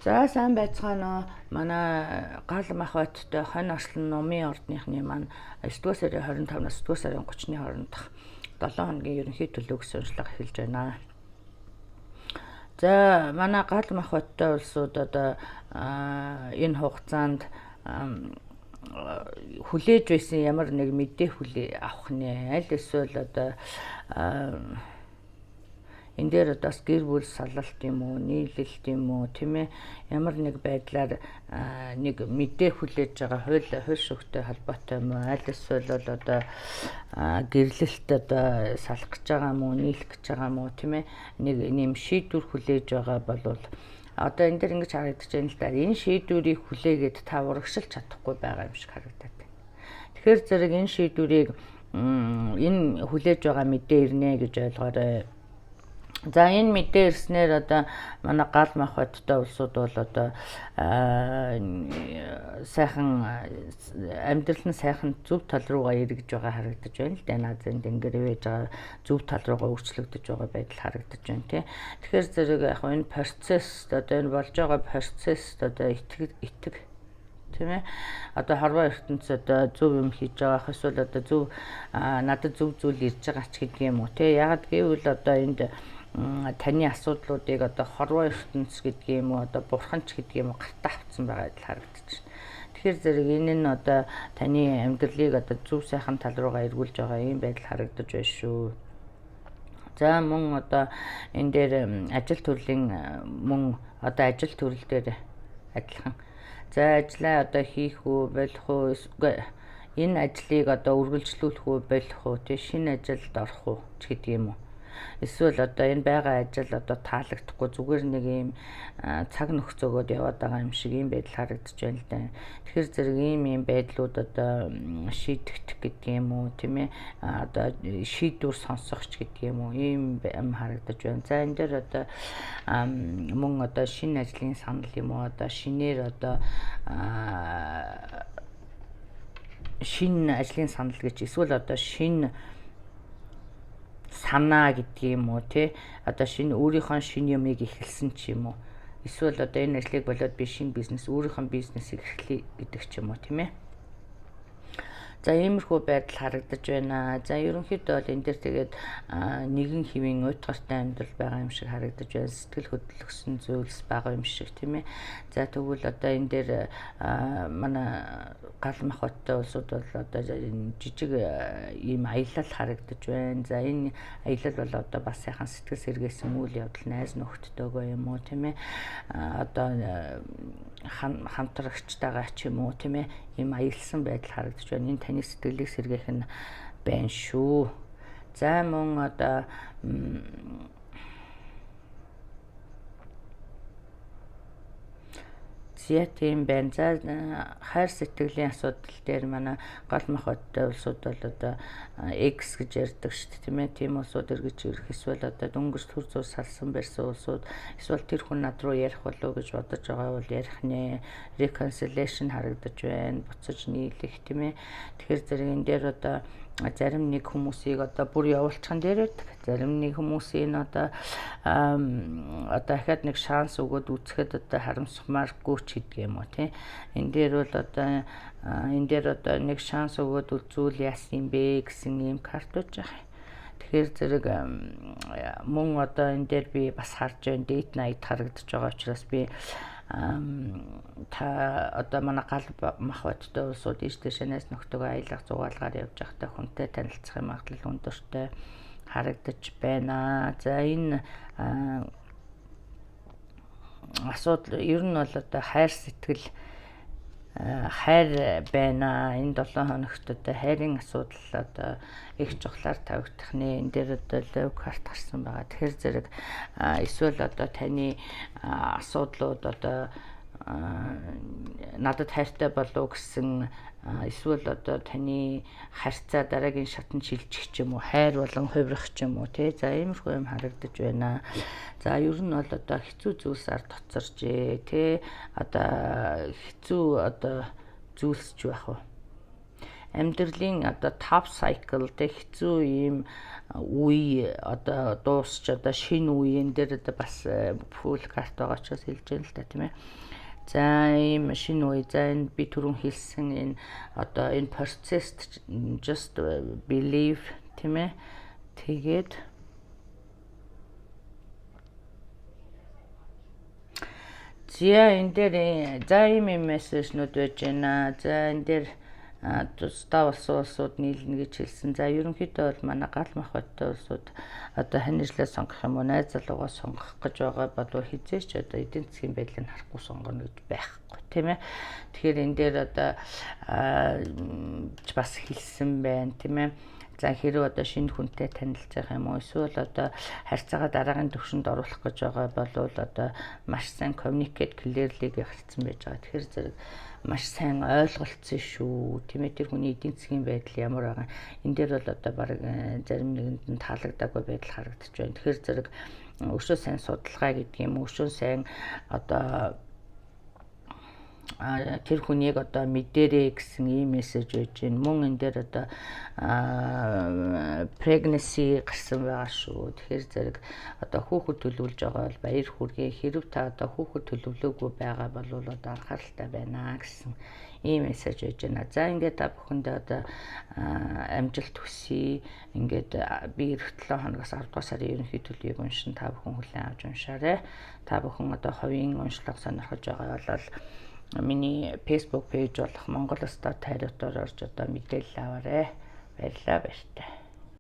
За сайн байцгаана. Манай гал мах байттай хонь ослон номын ордныхны маань 9-р сарын 25-наас 9-р сарын 30-ны хооронд 7 хоногийн ерөнхий төлөв гэсэн уншлага эхэлж байна. За манай гал мах байттай улсууд одоо энэ хугацаанд хүлээж байсан ямар нэг мэдээ хүлээ авах нэ. Аль эсвэл одоо энэ дээр одоо гэр бүл салалт юм уу, нийлэлт юм уу, тийм ээ, ямар нэг байдлаар нэг мэдээ хүлээж байгаа хууль шүүхтэй холбоотой юм уу, аль эсвэл одоо гэрлэлт одоо салах гэж байгаа юм уу, нийлэх гэж байгаа юм уу, тийм ээ, нэг нэм шийдвэр хүлээж байгаа болвол одоо энэ дээр ингэж харагдаж байна л да. Энэ шийдвэрийг хүлээгээд та урагшилж чадахгүй байгаа юм шиг харагдаад байна. Тэгэхээр зэрэг энэ шийдвэрийг энэ хүлээж байгаа мэдээ ирнэ гэж ойлгоорой. За энэ мэдээ ирснээр одоо манай гал мах байттай улсууд бол одоо сайхан амьдрал нь сайхан зөв тал руугаа эргэж байгаа харагдаж байна л да. Назын дэнгэр ивэж байгаа зөв тал руугаа өөрчлөгдөж байгаа байдал харагдаж байна тий. Тэгэхээр зэрэг яг энэ процесс одоо энэ болж байгаа процесс одоо итэг тийм ээ. Одоо хорвоо ертөнц одоо зөв юм хийж байгаа эсвэл одоо зөв надад зөв зүйл ирж байгаа ч гэдэг юм уу тий. Ягаад гэвэл одоо энд таны асуудлуудыг одоо хорвоо ертөнц гэдэг юм уу одоо бурханч гэдэг юм уу гартаа авцсан байгаа гэдэл харагдаж байна. Тэгэхээр зэрэг энэ нь одоо таны амьдралыг одоо зөв сайхан тал руугаа эргүүлж байгаа юм байдал харагдаж байна шүү. За мөн одоо энэ дээр ажил төрлийн мөн одоо ажил төрөл дээр адилхан. За ажлаа одоо хийх үү, болох уу, энэ ажлыг одоо үргэлжлүүлэх үү, болох уу, тий шинэ ажилд орох уу ч гэдэг юм уу. Эсвэл одоо энэ байгаа ажил одоо таалагдахгүй зүгээр нэг юм цаг нөхцөөгөөд яваад байгаа юм шиг юм байдал харагдаж байна л да. Тэгэхээр зэрэг ийм байдлууд одоо шийдэгдэх гэдэг юм уу, тийм ээ, одоо шийдвэр сонсох ч гэдэг юм уу, ийм харагдаж байна. За энэ дээр одоо мөн одоо шинэ ажлын санал юм уу, одоо шинээр одоо шинэ ажлын санал гэж эсвэл одоо шинэ санаа гэдэг юм уу тий, одоо шинэ өөрийнхөө шинэ юмыг эхэлсэн ч юм уу, эсвэл одоо энэ ажлыг болоод би шинэ бизнес өөрийнхөө бизнесийг эхлэе гэдэг ч юм уу, тийм ээ. За иймэрхүү байдал харагдаж байна. За ерөнхийдөө бол энэ дээр тэгээд нэгэн хэвийн уйтгартай амьдрал байгаа юм шиг харагдаж байна. Сэтгэл хөдлөсөн зүйлс байгаа юм шиг, тийм ээ. За тэгвэл одоо энэ дээр манай гал мах байттай улсууд бол одоо жижиг ийм аялал харагдаж байна. За энэ аялал бол одоо бас сайхан сэтгэл сэргээсэн үйл явдал найз нөхдөдөө юм уу, тийм ээ. Одоо хамтрагчтайгаа ч юм уу, тийм ээ, ийм аялсан байдал харагдаж байна. Энэ таны сэтгэлийг сэргээх нь байна шүү. За мөн одоо зя тийм байна. За хайр сэтгэлийн асуудал дээр манай гал мах байттай улсууд бол одоо X гэж ярьдаг шүү дээ, тийм ээ. Тийм улсууд эргэж ирэх эсвэл одоо дөнгөж төр зур салсан барьсан улсууд эсвэл тэр хүн над руу ярих болов гэж бодож байгаа бол ярих нэ. Reconciliation харагдаж байна. Буцаж нийлэх, тийм ээ. Тэгэхээр зэрэг энэ дээр одоо зарим нэг хүмүүсийг одоо бүр явуулчихсан дээр байдаг. Зарим нэг хүмүүсийн одоо дахиад нэг шанс өгөөд үзэхэд одоо харамсахмааргүй ч гэдэг юм уу тий. Энэ дээр бол одоо энэ дээр одоо нэг шанс өгөөд үзүүл яасан юм бэ гэсэн юм картууж байгаа. Тэгэхээр зэрэг мөн одоо энэ дээр би бас харж байна. Date night харагдаж байгаа учраас би та одоо манай гал мах байттай улсууд ийш тийш найз нөхдөөгөө аялах зугаалгаар явж байхдаа хүнтэй танилцах магадлал өндөртэй харагдаж байна. За энэ асуудал ер нь бол одоо хайр сэтгэл хайр байна. Энэ 7 хоногт одоо хайрын асуудал одоо их чухлаар тавигдах нэ. Энэ дээр одоо лев карт гарсан байгаа. Тэгэхээр зэрэг эсвэл одоо таны асуудлууд одоо надад хайртай болов гэсэн эсвэл одоо таны харьцаа дараагийн шатанд шилжих ч юм уу, хайр болон хувирах ч юм уу тий. За иймэрхүү юм харагдаж байна. За ер нь бол одоо хэцүү зүйлсээр тоцоржээ тий. Одоо хэцүү одоо зүйлсч байх уу. амьдралын одоо top cycle дэх хэцүү ийм үе одоо дуусч одоо шинэ үеийн дээр одоо бас full карт байгаа учраас хэлж байна л да тийм ээ. За ийм шинэ үе за энэ би түрүүн хэлсэн энэ одоо энэ processed just believe тийм ээ. Тэгээд энэ дээр за ийм мессежнүүд байж байна. За энэ дээр тусдаа улсууд нийлнэ гэж хэлсэн. За ерөнхийдөө бол манай гал махбодтой улсууд одоо ханижлаа сонгох юм уу, найз залуугаа сонгох гэж байгаа болов хизээч одоо эдийн засгийн байдлыг харахгүй сонгоно гэж байхгүй тийм ээ. Тэгэхээр энэ дээр одоо бас хэлсэн байна тийм ээ. За хэрэг одоо шинэ хүнтэй танилцах юм уу эсвэл одоо харьцаагаа дараагийн төвшөнд оруулах гэж байгаа болвол одоо маш сайн communicate clearly-г хэлсэн байж байгаа. Тэгэхээр зэрэг маш сайн ойлголцсон шүү. Тийм ээ тэр хүний эдийн засгийн байдал ямар байгаа. Энэ дээр бол одоо баг зарим нэгэнд нь таалагдаагүй байдал харагдаж байна. Тэгэхээр зэрэг өшөө сайн судалгаа гэдэг юм өшөө сайн одоо тэр хүнийг одоо мэдэрээ гэсэн ийм мессеж байж байна. Мөн энэ дээр одоо pregnancy гарсан байгаа шүү. Тэгэхээр зэрэг одоо хүүхэд төлөвлөж байгаа бол баяр хүргэе. Хэрв та одоо хүүхэд төлөвлөөгүй байгаа бол одоо анхааралтай байна гэсэн ийм мессеж байж байна. За ингээд та бүхэндээ одоо амжилт хүсье. Ингээд би эх 7 хоногоос 10 дугаар сарын ерөнхий төлөвийг уншин та бүхэн хүлээн авч уншаарай. Та бүхэн одоо хувийн уншлага сонирхож байгаа бол миний Facebook пэйж болох Монгол Стат хайруудаар орж одоо мэдээлэл аваарай. Баярлалаа баяртай.